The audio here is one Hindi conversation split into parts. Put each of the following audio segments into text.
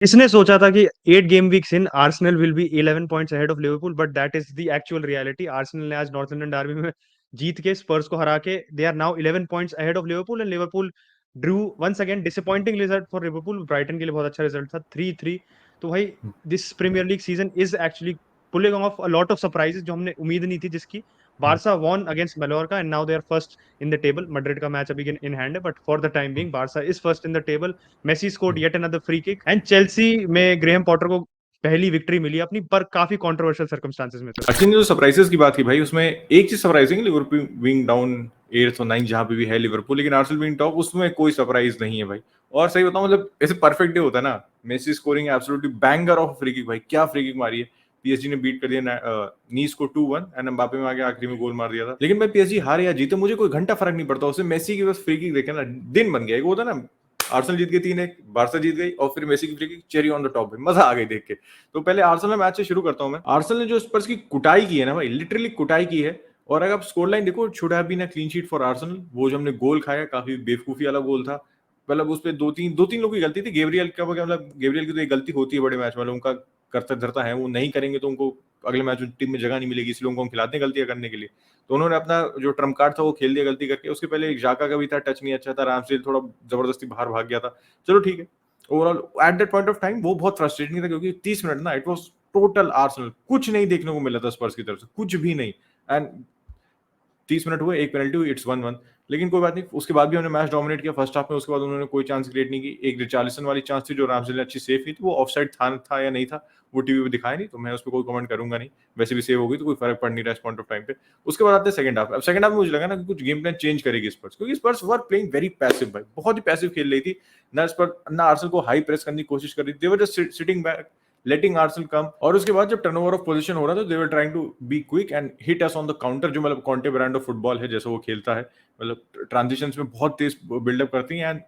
इसने सोचा था कि 8 game weeks in Arsenal will be 11 points ahead of Liverpool but that is the actual reality. Arsenal ने आज नॉर्थ लंदन डर्बी में जीत के स्पर्स को हरा के they are now 11 points ahead of Liverpool and Liverpool drew once again disappointing result for Liverpool. Brighton के लिए बहुत अच्छा रिजल्ट था 3-3। तो भाई this Premier League season is actually pulling off a lot of surprises जो हमने उम्मीद नहीं थी जिसकी। Barca won against Mallorca and now they are first in the table. Madrid का मैच अभी इन हैंड है but for the time being Barca is first in the table. Messi scored yet another free kick and Chelsea में ग्रेहम पॉटर को पहली विक्ट्री मिली अपनी पर काफी कंट्रोवर्शियल सर्कमस्टांसेस में। अश्विन ने जो सरप्राइजेस की बात की भाई उसमें एक चीज surprising, Liverpool being down 8th और 9th जहां पे भी है लिवरपूल, लेकिन आर्सेनल बीइंग टॉप उसमें कोई सरप्राइज नहीं है भाई। और सही बताऊं मतलब ऐसे परफेक्ट डे होता है ना, Messi scoring absolutely banger of free kick, भाई क्या फ्री किक मारी है। पीएसजी ने बीट कर दिया नीस को 2-1 एंड एम्बापे में आके आखिरी में गोल मार दिया था। लेकिन भाई पीएसजी हारे या जीते मुझे कोई घंटा फर्क नहीं पड़ता, उससे मेसी की बस फ्री किक देखे ना दिन बन गया। एक होता ना आर्सेनल जीत गई 3-1, बारसा जीत गई और फिर मेसी की free kick, cherry on the top, मजा आ गई देख के। तो पहले आर्सेनल मैच से शुरू करता हूं मैं। आर्सेनल ने जो स्पर्स की कुटाई की है ना भाई, लिटरली कुटाई की है। और अगर आप स्कोर लाइन देखो, should have been a clean sheet for Arsenal. वो जो हमने गोल खाया काफी बेवकूफी वाला गोल था। मतलब उस पे दो तीन लोगों की गलती थी। गेब्रियल का मतलब गेब्रियल की तो एक गलती होती है बड़े मैच में, मतलब उनका करता धरता है, वो नहीं करेंगे तो उनको अगले मैच में टीम में जगह नहीं मिलेगी, इसलिए उनको हम खिलाते हैं गलतियां करने के लिए। तो उन्होंने अपना जो ट्रम्प कार्ड था वो खेल दिया गलती करके। उसके पहले एक जाका का भी था, टच नहीं अच्छा था, रामसेल थोड़ा जबरदस्ती बाहर भाग गया था। चलो ठीक है। Overall at that point of time वो बहुत फ्रस्ट्रेटिंग था क्योंकि 30 मिनट ना इट वाज टोटल आर्सेनल, कुछ नहीं देखने को मिला था स्पर्स की तरफ से, कुछ भी नहीं। एंड 30 मिनट हुए, एक पेनल्टी हुई, इट्स 1-1। लेकिन कोई बात नहीं, उसके बाद भी हमने मैच डोमिनेट किया फर्स्ट हाफ में। उसके बाद उन्होंने कोई चांस क्रिएट नहीं की। एक रिचार्लिसन वाली चांस थी जो रामसेल ने अच्छी सेव की थी, वो ऑफसाइड था या नहीं था वो टीवी पे दिखाया नहीं, तो मैं उस पर कोई कमेंट करूंगा नहीं। वैसे भी सेव हो गई तो कोई फर्क पड़ नहीं रहा इस पॉइंट ऑफ टाइम पे। उसके बाद आते हैं सेकंड हाफ। अब सेकंड हाफ में मुझे लगा ना कि कुछ गेम प्लान चेंज करेगी स्पर्स, क्योंकि स्पर्स वर प्लेइंग वेरी पैसिव भाई, बहुत ही पैसिव खेल रही थी। ना स्पर्स ना आर्सेनल को हाई प्रेस करने की कोशिश कर रही थी, they were just sitting back letting Arsenal come. और उसके बाद जब टर्नओवर ऑफ पोजीशन हो रहा था, they were trying to be quick and hit us on the counter, जो मतलब कॉन्टे ब्रांड ऑफ फुटबॉल है जैसे वो खेलता है। मतलब ट्रांजिशंस में बहुत तेज बिल्डअप करती हैं एंड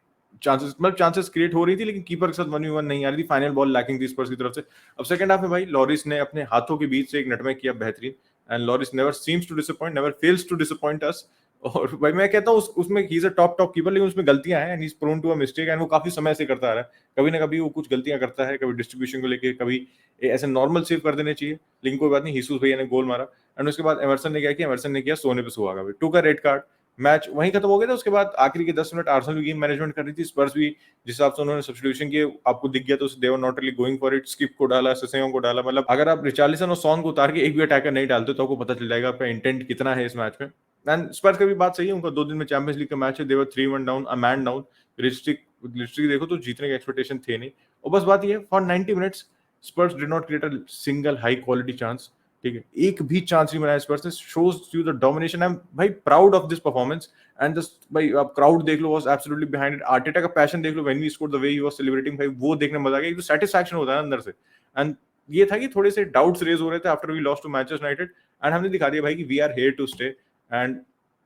चांसेस क्रिएट हो रही थी, लेकिन कीपर के साथ 1v1 नहीं आ रही थी। फाइनल बॉल लैकिंग थी स्पर्स की तरफ से। अब सेकंड हाफ में भाई लॉरिस ने अपने हाथों के बीच से एक नटमेग किया बेहतरीन। And Lloris never seems to disappoint, never fails to disappoint us. और भाई मैं कहता हूँ उसमें he is a top keeper, लेकिन उसमें गलतियां हैं and he is prone to a mistake and वो काफी समय से करता आ रहा है। कभी ना कभी वो कुछ गलतियां करता है, कभी डिस्ट्रीब्यूशन को लेके, कभी ऐसे नॉर्मल सेव कर देने चाहिए। लेकिन कोई बात नहीं, हिसूस भैया ने गोल मारा। एंड उसके बाद एमरसन ने क्या किया, एमरसन ने किया सोने पे सुहागा भाई, टू का रेड कार्ड। मैच वहीं खत्म हो गया था। उसके बाद आखिरी के 10 मिनट आर्सेनल भी गेम मैनेजमेंट कर रही थी, स्पर्स भी जिस हिसाब से उन्होंने सब्स्टिट्यूशन किए आपको दिख गया, तो they were not really going for it. स्किप को डाला, सेसेयों को डाला। मतलब अगर आप रिचार्लिसन और सॉन को उतार के एक भी अटैकर नहीं डालते तो आपको पता चल जाएगा आपका इंटेंट कितना है इस मैच में। एंड स्पर्स का भी बात सही है, उनका 2 दिन में चैंपियंस लीग का मैच है, दे वर 3-1 डाउन, अ मैन डाउन। लिस्ट्रिक देखो तो जीतने के एक्सपेक्टेशन थे नहीं। और बस बात ये है, for 90 minutes Spurs did not create a single high quality chance. ठीक है, एक भी चांस नहीं बनाया स्पर्स ने। Shows you the domination. I am भाई proud of this performance. And just भाई आप क्राउड देख लो, was absolutely behind it. Arteta का पैशन देख लो, when he scored the way he was celebrating, भाई वो देखने में मजा आ गया। एक तो सेटिस्फैक्शन होता है अंदर से। एंड ये था कि थोड़े से डाउट्स रेज हो रहे थे after we lost to Manchester United, and हमने दिखा दिया भाई कि we are here to stay. And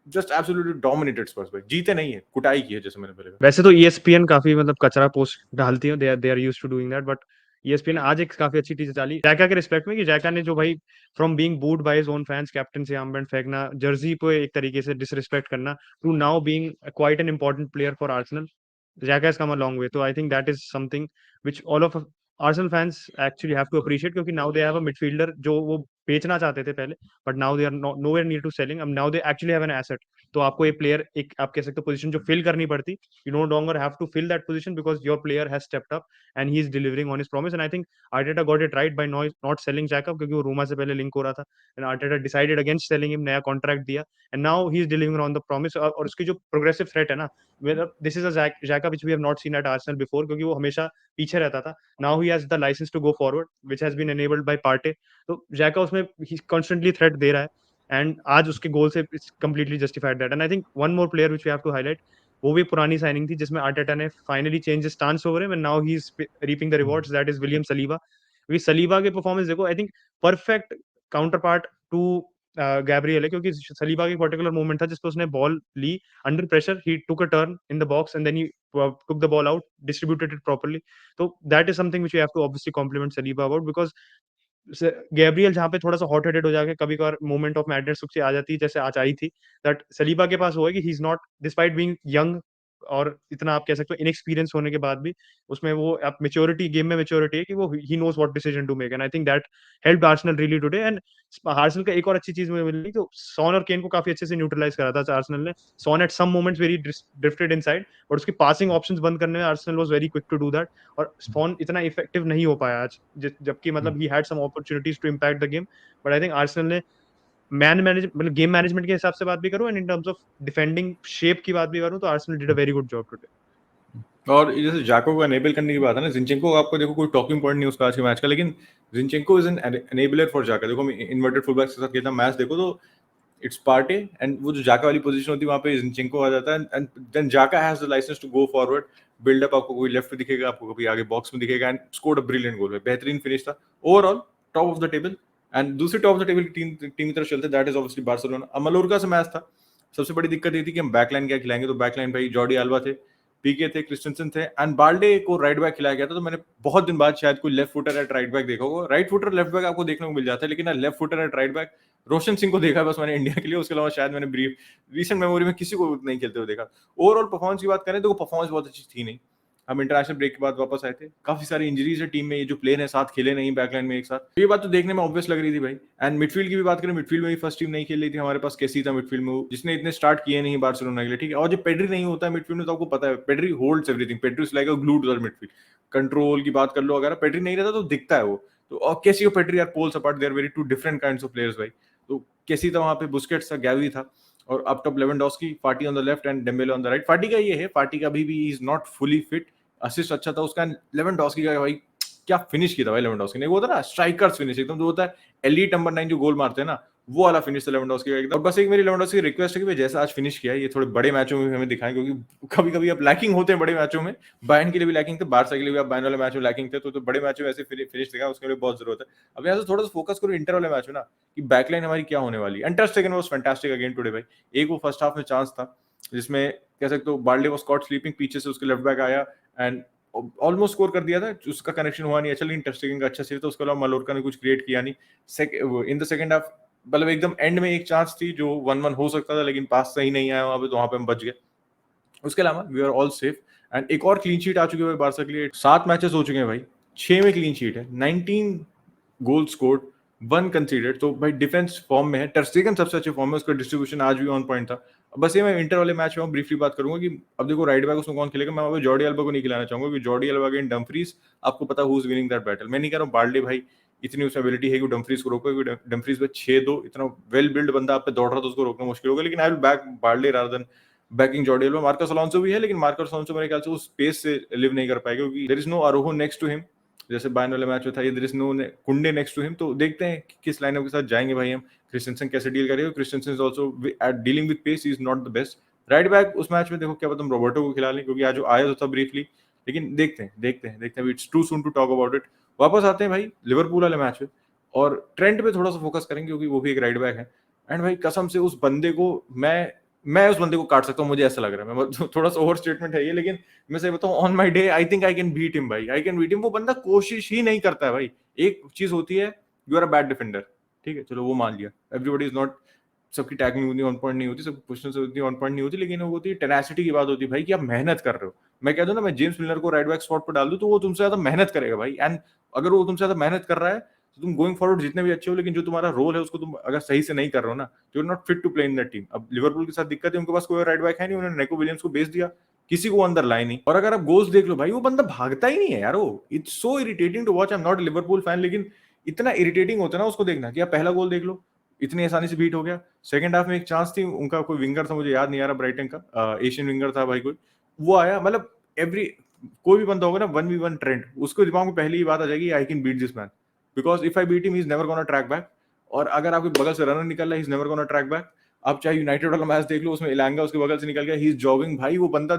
just absolutely dominated Spurs भाई, जीते नहीं है, कुटाई की है जैसे मैंने पहले कहा। वैसे तो ईएसपीएन काफी मतलब कचरा पोस्ट डालती है, they are used to doing that but ESPN आज एक काफी अच्छी चीज डाली जैका के रिस्पेक्ट में कि जैका ने जो भाई from being booed by his own fans, captain से आर्मबैंड फेंकना, जर्सी पे एक तरीके से डिसरिस्पेक्ट करना, to now being quite an important player for Arsenal, Xhaka has come a long way. तो I think that is something which all of Arsenal fans actually have to appreciate, क्योंकि now they have a midfielder जो वो बेचना चाहते थे पहले but now they are nowhere near to selling, अब now they actually have an asset. तो आपको एक प्लेयर, एक आप कह सकते हो पोजीशन जो फिल करनी पड़ती, you no longer have to fill that position because your player has stepped up and he is delivering on his promise. And I think Arteta got it right by not selling Jacob, क्योंकि वो रोमा से पहले लिंक हो रहा था and Arteta decided against selling him, नया कॉन्ट्रैक्ट दिया and now he is delivering on the promise। और उसकी जो प्रोग्रेसिव थ्रेट है ना, this is a Xhaka which we have not seen at Arsenal before, क्योंकि वो हमेशा पीछे रहता था। now he has the license to go forward which has been enabled by Partey। तो Xhaka उसमें he constantly threat दे रहा है एंड आज उसके गोल से completely justified that. And I think one more player which we have to highlight, वो भी पुरानी साइनिंग थी जिसमें आर्टेटा ने finally change stance over him and now he is reaping the rewards, that is William Saliba. क्योंकि सलीबा के परफॉर्मेंस देखो, I think perfect counterpart to Gabriel है, क्योंकि सलीबा की पर्टिकुलर मूवमेंट था जिसपे उसने बॉल ली under pressure, he took a turn in the box and then he took the ball out, distributed it properly। तो that is something which we have to obviously compliment Saliba about, because Gabriel जहाँ पे थोड़ा सा हॉट हेडेड हो जाके कभी कभार मोमेंट ऑफ मैडनेस उससे आ जाती है, जैसे आज आई थी, दैट सलीबा के पास वो है कि ही is not, despite being young और इतना आप कह सकते हो इनएक्सपीरियंस होने के बाद भी उसमें वो आप मैच्योरिटी, गेम में मैच्योरिटी है कि वो he knows what decision to make, and I think that helped Arsenal really today. And Arsenal का एक और अच्छी चीज मुझे मिली, तो सॉन और केन को काफी अच्छे से न्यूट्रलाइज करा था आर्सेनल ने। Son at some moments very drifted inside, but उसकी पासिंग ऑप्शंस बंद करने में Arsenal was very quick to do that, और सॉन इतना इफेक्टिव नहीं हो पाया आज, जबकि मतलब he had some opportunities to impact the game. But I think Arsenal ने मतलब गेम मैनेजमेंट के हिसाब से बात भी करूं, and in terms of defending shape की बात भी करूं, तो Arsenal did a very good job today. और जैसे जाको को एनेबल करने की बात है ना, जिनचेंको आपको देखो कोई टॉकिंग पॉइंट नहीं उसका आज के मैच का, लेकिन जिनचेंको इज एन एनेबलर फॉर जाका। देखो इन्वर्टेड फुलबैक्स के साथ खेलता मैच देखो तो इट्स पार्टे, एंड वो जो जाका वाली पोजीशन होती है वहां पे जिनचेंको आ जाता है, and then Xhaka has the licence to go forward, build up. आपको कोई लेफ्ट में दिखेगा, आपको कभी आगे बॉक्स में दिखेगा, एंड स्कोर्ड अ ब्रिलियंट गोल। बेहतरीन फिनिश था overall, top of the table. And दूसरी टॉप ऑफ द टेबल की टीम की तरफ चलते, दैट इज ऑब्वियसली बार्सिलोना। अब मलोरका से मैच था, सबसे बड़ी दिक्कत ये थी कि हम बैकलाइन क्या खिलाएंगे, तो बैकलाइन भाई जॉर्डी अल्बा थे, पीके थे, क्रिस्टेंसन थे, एंड बाल्डे को राइट बैक खिलाया गया था। तो मैंने बहुत दिन बाद शायद कोई left footer at right back देखा होगा। राइट फुटर लेफ्ट बैक आपको देखने को मिल जाता है, लेकिन left footer at right back Roshan Singh को देखा बस मैंने इंडिया के लिए, उसके अलावा शायद मैंने ब्रीफ रीसेंट मेमोरी में किसी को नहीं खेलते हुए देखा। ओवरऑल परफॉर्मेंस की बात करें तो परफॉर्मेंस बहुत अच्छी थी नहीं। हम इंटरनेशनल ब्रेक के बाद वापस आए थे, काफी सारी इंजरीज है टीम में, ये जो प्लेयर है साथ खेले नहीं बैकलाइन में एक साथ, ये बात तो देखने में ऑब्वियस लग रही थी भाई। एंड मिडफील्ड की भी बात करें, मिडफील्ड में भी फर्स्ट टीम नहीं खेल रही थी हमारे पास। कैसी था मिडफील्ड में, जिसने इतने स्टार्ट किए नहीं बार्सिलोना के लिए, ठीक है। और जब पेड्री नहीं होता है मिडफील्ड में तो आपको पता है Pedri holds everything, Pedri is like a glue to the midfield. Control की बात कर लो, अगर पेड्री नहीं रहता तो दिखता है वो। तो और कैसी हो Pedri are poles apart, they are very two different kinds of players भाई। तो कैसी था वहां पे, बुस्केट्स था, गैवी था, और अप टॉप लेवेंडोस्की, फाटी on the left and Dembélé on the right. फाटी का ये है, फाटी का भी is not fully fit. Assist अच्छा था उसका, लेवेंडोस्की का भाई क्या फिनिश किया था भाई लेवेंडोस्की ने, वो होता है ना स्ट्राइकर्स फिनिश एकदम, जो होता है एलीट नंबर 9 जो गोल मारते हैं ना, वो वाला फिनिश था लेवेंडोस्की का एकदम। और बस एक मेरी लेवेंडोस्की की रिक्वेस्ट है कि जैसा आज फिनिश किया है ये थोड़े बड़े मैचों में हमें दिखाएं, क्योंकि कभी कभी आप लैकिंग होते हैं बड़े मैचों में। बायर्न के लिए भी लैकिंग थे, बारसा के लिए भी आप बायर्न वाले मैच में लैकिंग थे, तो बड़े मैचों में ऐसे फिनिश दिखा, उसके लिए बहुत जरूरत है। अब यहाँ से थोड़ा सा फोकस करो इंटर वाले मैच में ना, कि बैकलाइन हमारी क्या होने वाली है। And second was fantastic again today भाई। एक वो फर्स्ट हाफ में चांस था जिसमें कह सकते हो बार्ले वाज कॉट स्लीपिंग, पीछे से उसके लेफ्ट बैक आया एंड ऑलमोस्ट स्कोर कर दिया था, उसका कनेक्शन हुआ नहीं। अच्छा, लेकिन टेस्टिंग का अच्छा सेव था, उसके अलावा मलोरका ने कुछ क्रिएट किया नहीं। इन द सेकंड हाफ मतलब एकदम एंड में एक चांस थी जो 1-1 हो सकता था, लेकिन पास सही नहीं आया वहां पे, तो वहां पे हम बच गए। उसके अलावा we are all safe. And एक और क्लीन शीट आ चुकी है भाई बारसा के लिए, 7 मैचेस हो चुके हैं भाई, 6 में क्लीन शीट है, 19 गोल स्कोर्ड, 1 कंसीडर्ड। तो भाई डिफेंस फॉर्म में है, टर स्टेगन सबसे अच्छे फॉर्म में, उसका डिस्ट्रीब्यूशन आज भी ऑन पॉइंट था। बस ये मैं इंटर वाले मैच में ब्रीफली बात करूंगा कि अब देखो राइट बैक उसमें कौन खेलेगा। मैं वहां पे जॉर्डी अल्बा को नहीं खिलाना चाहूंगा, क्योंकि जॉर्डी अल्बा अगेंस्ट डम्फ्रीज, आपको पता who is winning that battle. मैं नहीं कह रहा हूँ बार्ले भाई इतनी उसमें एबिलिटी है कि डम्फ्रीज को रोको, क्योंकि डम्फ्रीज पे 6-2 इतना वेल बिल्ड बंदा आप पे दौड़ रहा, तो उसको रोकना मुश्किल होगा। लेकिन I will back barley rather than banking Jordi alba. Marcus Alonso भी है, लेकिन मार्कस अलोंसो मेरे ख्याल से उस स्पेस से लिव नहीं कर पाएगा, क्योंकि there is no Araujo next to him, जैसे बायर्न वाले मैच में था। ये there is no Kounde next to him. तो देखते हैं किस लाइनअप के साथ जाएंगे भाई हम, क्रिस्टेंसन कैसे डील करेगा। Christensen is also at dealing with pace, he is not the best right back उस मैच में। देखो क्या पता हम रोबर्टो को खिला लें, क्योंकि आज आया तो था ब्रीफली, लेकिन देखते हैं it's too soon to talk about it. वापस आते हैं भाई लिवरपूल वाले मैच में, और ट्रेंट पे थोड़ा सा फोकस करेंगे, क्योंकि वो भी एक राइट बैक है। एंड भाई कसम से उस बंदे को मैं उस बंदे को काट सकता हूँ, मुझे ऐसा लग रहा है। मैं थोड़ा सा ओवर स्टेटमेंट है ये, लेकिन मैं सही बताऊं, on my day I think I can beat him भाई, आई कैन बीट हिम। वो बंदा कोशिश ही नहीं करता है भाई। एक चीज होती है, you are a bad defender, ठीक है, चलो वो मान लिया, एवरीबॉडी इज नॉट, सबकी टैकलिंग उतनी ऑन पॉइंट नहीं होती, सबकी पोजीशन उतनी ऑन पॉइंट नहीं होती, लेकिन वो होती है टेनासिटी की बात होती है भाई, कि आप मेहनत कर रहे हो। मैं कह दूं ना, मैं जेम्स मिलर को राइट बैक स्पॉट पर डाल दूं तो वो तुमसे ज्यादा मेहनत करेगा भाई। एंड अगर वो तुमसे ज्यादा मेहनत कर रहा है तो तुम गोइंग फॉरवर्ड जितने भी अच्छे हो, लेकिन जो तुम्हारा रोल है उसको तुम अगर सही से नहीं कर रहे हो ना, तो you are not fit to play in that team. अब लिवरपूल के साथ दिक्कत है, उनके पास कोई राइट बैक है नहीं, उन्होंने नेको विलियम्स को बेच दिया, किसी को अंदर लाए नहीं। और अगर आप गोल्स देख लो भाई, वो बंदा भागता ही नहीं है यार, वो it's so irritating to watch. I am not Liverpool fan, लेकिन इतना इरिटेटिंग होता है ना उसको देखना, कि आप पहला गोल देख लो, इतनी आसानी से बीट हो गया। सेकंड हाफ में एक चांस थी, उनका कोई विंगर था, मुझे याद नहीं आ रहा, ब्राइटन का एशियन विंगर था भाई कोई, वो आया, मतलब एवरी कोई भी बंदा होगा ना 1v1 ट्रेंड, उसको दिमाग में पहली ही बात आ जाएगी, I can beat this man, because if I beat him he is never gonna track back. और अगर आपके बगल से रनर निकल रहा है, he is never gonna track back. आप चाहे यूनाइटेड वाला मैच देख लो, उसमें इलांगा उसके बगल से निकल गया, ही इज जॉगिंग भाई, वो बंदा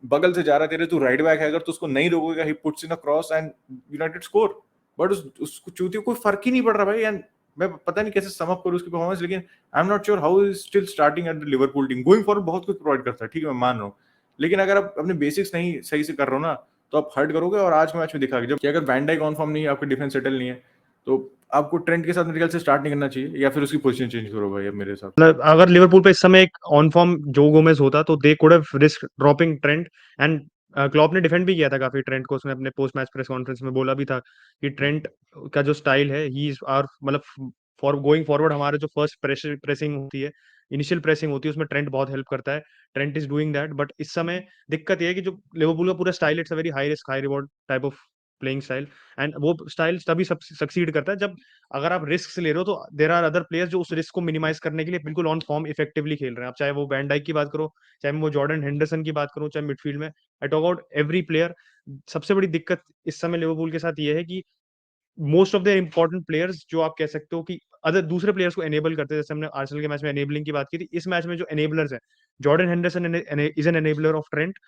बगल से जा रहा है तेरे, तू राइट बैक है, अगर तो उसको नहीं रोकेगा, he puts in a cross and United score. But उसको चूतियों कोई फर्क ही नहीं पड़ रहा भाई। एंड मैं पता नहीं कैसे सम अप करूं उसकी परफॉर्मेंस, लेकिन आई am not sure how is still starting at the Liverpool team. Going forward बहुत कुछ प्रोवाइड करता है, ठीक है मैं मान रहा हूँ, लेकिन अगर आप अपने बेसिक्स नहीं सही से कर रहे हो ना, तो आप हर्ट करोगे। और आज के मैच में दिखा जब कि अगर वैन डाइक ऑन फॉर्म नहीं है, आपका डिफेंस सेटल नहीं है, तो आपको ट्रेंट के साथ मेरे ख्याल से स्टार्ट नहीं करना चाहिए, या फिर उसकी पोजीशन चेंज करो भाई अब मेरे हिसाब से। मतलब अगर लिवरपूल पे इस समय एक ऑन फॉर्म जो गोमेज होता तो they could have risk dropping Trent and Klopp ने डिफेंड भी किया था काफी ट्रेंट को, उसने अपने पोस्ट मैच प्रेस कॉन्फ्रेंस में बोला भी था कि ट्रेंट का जो स्टाइल है ही इज आर मतलब फॉर गोइंग फॉरवर्ड हमारे जो फर्स्ट प्रेसिंग होती है, इनिशियल प्रेसिंग होती है, उसमें ट्रेंट बहुत हेल्प करता है। Trent is doing that, but इस समय दिक्कत ये है कि जो लिवरपूल का पूरा style it's a very high risk high reward type of playing style, and वो स्टाइल तभी सक्सीड करता है जब अगर आप रिस्क ले रहे हो तो देयर आर अदर प्लेयर्स जो उस रिस्क को मिनिमाइज करने के लिए बिल्कुल ऑन फॉर्म इफेक्टिवली खेल रहे हैं। आप चाहे वो वैन डाइक की बात करो, चाहे वो जॉर्डन हेंडरसन की बात करूं, चाहे मिडफील्ड में I talk about every player. सबसे बड़ी दिक्कत इस समय लिवरपूल के साथ ये है कि most of the important players जो आप कह सकते हो कि अदर दूसरे प्लेयर्स को एनेबल करते हैं, जैसे हमने आर्सेनल के मैच में एनेबलिंग की बात की थी, इस मैच में जो एनेबलर्स हैं, Jordan Henderson is an enabler of Trent,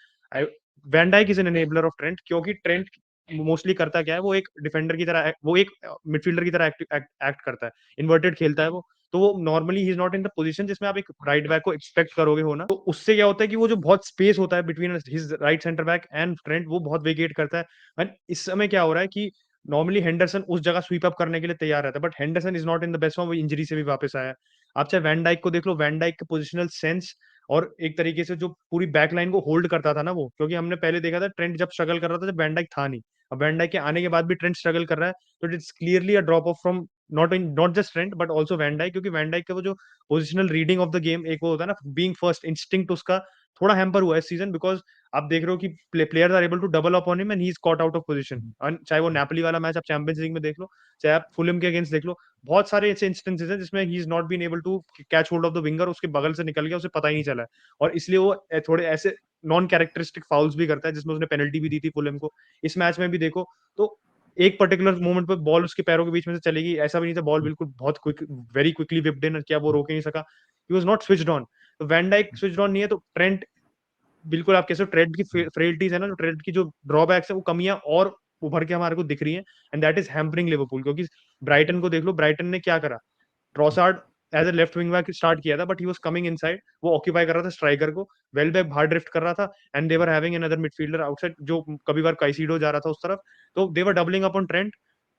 van Dijk is an enabler of Trent, क्योंकि ट्रेंट मोस्टली करता क्या है, वो एक डिफेंडर की तरह वो एक मिडफील्डर की तरह एक्ट करता है, इन्वर्टेड खेलता है वो, तो वो normally he is not in the position जिसमें आप एक राइट बैक को एक्सपेक्ट करोगे होना। तो उससे क्या होता है कि वो जो बहुत स्पेस होता है between his right centre back and Trent, वो बहुत वेकेट करता है। एंड इस समय क्या हो रहा है कि नॉर्मली हेंडरसन उस जगह स्वीप अप करने के लिए तैयार रहता है, but Henderson is not in the best form, वो इंजरी से भी वापस आया है। आप चाहे वैन डाइक को देख लो, वैन डाइक का पोजिशनल सेंस और एक तरीके से जो पूरी बैक लाइन को होल्ड करता था ना वो, क्योंकि हमने पहले देखा था ट्रेंट जब स्ट्रगल कर रहा था जब वैन डाइक था नहीं, अब वैन डाइक के आने के बाद भी ट्रेंट स्ट्रगल कर रहा है, तो it's clearly a drop off from not just Trent but also van Dijk, क्योंकि वैन डाइक का वो जो positional reading of the game एक वो होता है ना, बीइंग फर्स्ट इंस्टिंक्ट, उसका थोड़ा हैम्पर हुआ है इस सीजन, बिकॉज आप देख रहे हो कि players are able to double up on him and he is caught out of position. चाहे वो नेपोली वाला मैच आप चैंपियंस लीग में देख लो, चाहे आप फुलहम के अगेंस्ट देख लो, बहुत सारे ऐसे इंस्टेंसेस हैं जिसमें he is not been able to catch hold of the winger, उसके बगल से निकल गया, उसे पता ही नहीं चला है, और इसलिए वो थोड़े ऐसे नॉन कैरेक्टरिस्टिक फाउल्स भी करता है, जिसमें उसने पेनल्टी भी दी थी फुलहम को। इस मैच में भी देखो तो एक पर्टिकुलर मोमेंट पर बॉल उसके पैरों के बीच में से चलेगी, ऐसा भी नहीं था, बॉल बिल्कुल बहुत क्विक वेरी क्विकली विप्ड इन, क्या वो रोक ही नहीं सका, he was not switched on. तो वैन डाइक स्विच्ड ऑन नहीं है, तो ट्रेंट बिल्कुल आप कह सकते हो ट्रेंड की फ्रेलिटीज है ना, जो ट्रेंड की जो ड्रॉबैक्स है वो कमियां और उभर के हमारे को दिख रही है, and that is hampering Liverpool. क्योंकि ब्राइटन को देख लो, ब्राइटन ने क्या करा, Trossard as a left wing back start किया था, but he was coming inside, वो ऑक्यूपाई कर रहा था स्ट्राइकर को, वेलबैक बाहर ड्रिफ्ट कर रहा था, and they were having another midfielder outside जो कभी बार काइसीडो जा रहा था उस तरफ, तो they were doubling up on Trent.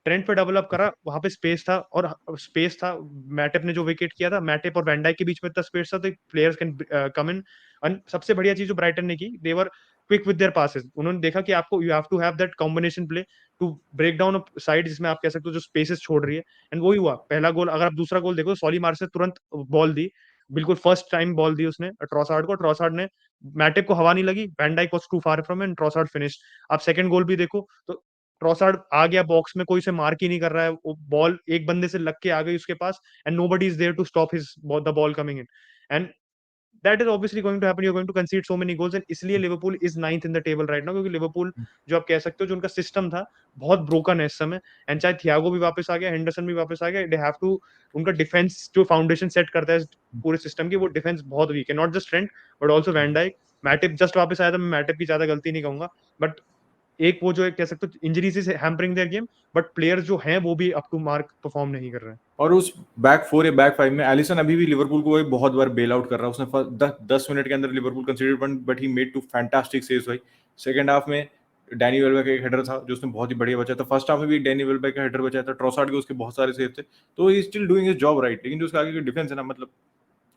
Trent पे डबल अप करा, वहां पे स्पेस था, और स्पेस था, मैटिप ने जो विकेट किया था, मैटिप और वैन डाइक के बीच में इतना स्पेस था, तो players can come in. And सबसे बढ़िया चीज जो ब्राइटन ने की, they were quick with their passes, उन्होंने देखा कि आपको you have to have that combination play to break down side, जिसमें आप कह सकते हो जो स्पेसेस छोड़ रही है, एंड वही हुआ पहला गोल। अगर आप दूसरा गोल देखो, सॉली मार्श ने तुरंत बॉल दी, बिल्कुल फर्स्ट टाइम बॉल दी उसने ट्रॉसार्ड को, ट्रॉसार्ड ने, मैटिप को हवा नहीं लगी, van Dijk was too far from and Trossard finish. आप सेकंड गोल भी देखो तो ट्रॉसार्ड आ गया बॉक्स में, कोई से मार्क ही नहीं कर रहा है, वो बॉल एक बंदे से लग के आ गई उसके पास, and nobody is there to stop his the ball coming in, and that is obviously going to happen, you're going to concede so many goals, and इसलिए Liverpool is ninth in the table right now, क्योंकि लिवरपूल जो आप कह सकते हो जो उनका सिस्टम था बहुत ब्रोकन है इस समय, एंड चाहे थियागो भी वापस आ गया, हेंडरसन भी वापस आ गया, दे हैव टू, उनका डिफेंस जो फाउंडेशन सेट करता है पूरे सिस्टम की, वो डिफेंस बहुत वीक है, not just Trent but also van Dijk. Matip just वापस आया था, मैं मैटिप की ज्यादा गलती नहीं कहूंगा, बट एक वो जो एक कह सकते हो इंजरी से hampering their game, but players जो हैं वो भी अप टू मार्क परफॉर्म नहीं कर रहे हैं। और उस बैक फोर या बैक फाइव में एलिसन अभी भी लिवरपूल को बहुत बार बेल आउट कर रहा है, उसने 10 मिनट के अंदर Liverpool conceded one, but he made two fantastic saves भाई। सेकंड हाफ में डैनी वेलबैक का एक हेडर था जो उसने बहुत ही बढ़िया बचा था, फर्स्ट हाफ में भी डैनी वेलबैक का हेडर बचा था, ट्रॉसार्ड के उसके बहुत सारे सेव थे, तो he still doing his job right. लेकिन जो उसका आगे का डिफेंस है ना, मतलब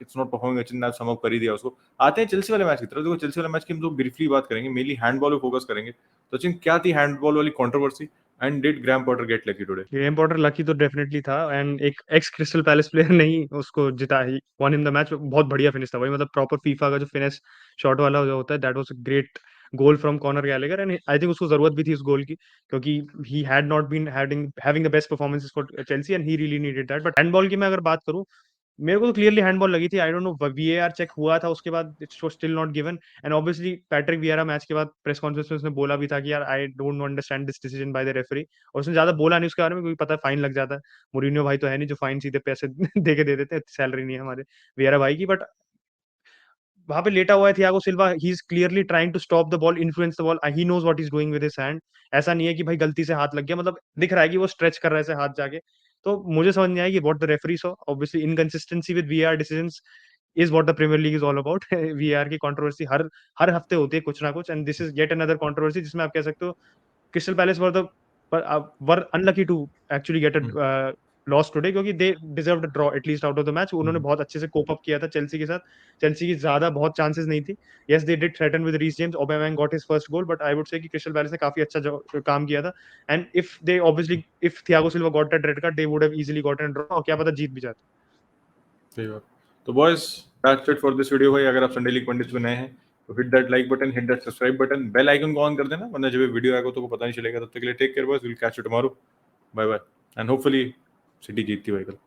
इट्स नॉट परफॉर्मिंग अच्छी ना, सम अप कर ही दिया उसको। आते हैं चेल्सी वाले मैच की तरफ। देखो चेल्सी वाले मैच की हम लोग ब्रीफली बात करेंगे, मेनली हैंडबॉल पे फोकस करेंगे। तो सचिन, क्या थी हैंडबॉल वाली controversy, and did Graham Potter get lucky today? Graham Potter lucky तो डेफिनेटली था, एंड एक एक्स क्रिस्टल पैलेस प्लेयर ने ही उसको जिता ही वन इन द मैच, बहुत बढ़िया फिनिश था भाई, मतलब प्रॉपर फीफा का जो फिनिश शॉट वाला जो होता है, that was a great goal from Conor Gallagher, and I think उसको जरूरत भी थी उस गोल की, क्योंकि he had not been having the best performances for Chelsea and he really needed that. But handball की मैं अगर बात करूं, मेरे को तो क्लियरली हैंडबॉल लगी थी, I don't know VAR check हुआ था उसके बाद, it's still not given, and obviously Patrick Vieira match के बाद प्रेस कॉन्फ्रेंस में उसने बोला भी था कि यार I don't understand this decision by the referee, और उसने ज्यादा बोला नहीं उसके बारे में, क्योंकि पता है फाइन लग जाता है, मोरिनियो भाई तो है नहीं जो फाइन सीधे पैसे दे के दे देते हैं, सैलरी नहीं है हमारे वियरा भाई की, बट वहां पे लेटा हुआ है Thiago Silva, he is clearly trying to stop the ball, influence the ball, he knows what is doing with his hand, ऐसा नहीं है कि भाई गलती से हाथ लग गया, मतलब दिख रहा है कि वो स्ट्रेच कर रहा है ऐसे हाथ जाके, तो मुझे समझ नहीं आया कि what the referee saw, obviously inconsistency with VAR decisions is what the Premier League is all about. VAR की कंट्रोवर्सी हर हफ्ते होती है कुछ ना कुछ, and this is yet another controversy जिसमें आप कह सकते हो Crystal Palace were the but were unlucky to actually get a loss today, क्योंकि they deserved a draw at least out of the match. उन्होंने बहुत अच्छे से कोप अप किया था चेल्सी के साथ. चेल्सी की ज्यादा बहुत चांसेस नहीं थी. Yes, they did threaten with Reece James. Aubameyang got his first goal, but I would say कि क्रिस्टल पैलेस ने काफी अच्छा काम किया था. And if Thiago Silva got that red card, they would have easily gotten a draw, और क्या पता जीत भी जाते. सही बात. तो boys that's it for this video भाई. अगर आप संडे लीग पंडित में नए हैं तो hit that like button, hit that subscribe button, bell icon को ऑन कर देना, वरना जब वीडियो आएगा तो पता नहीं चलेगा. तब तक के लिए take care boys, will catch you tomorrow. Bye bye and hopefully City जीतती भाई कल.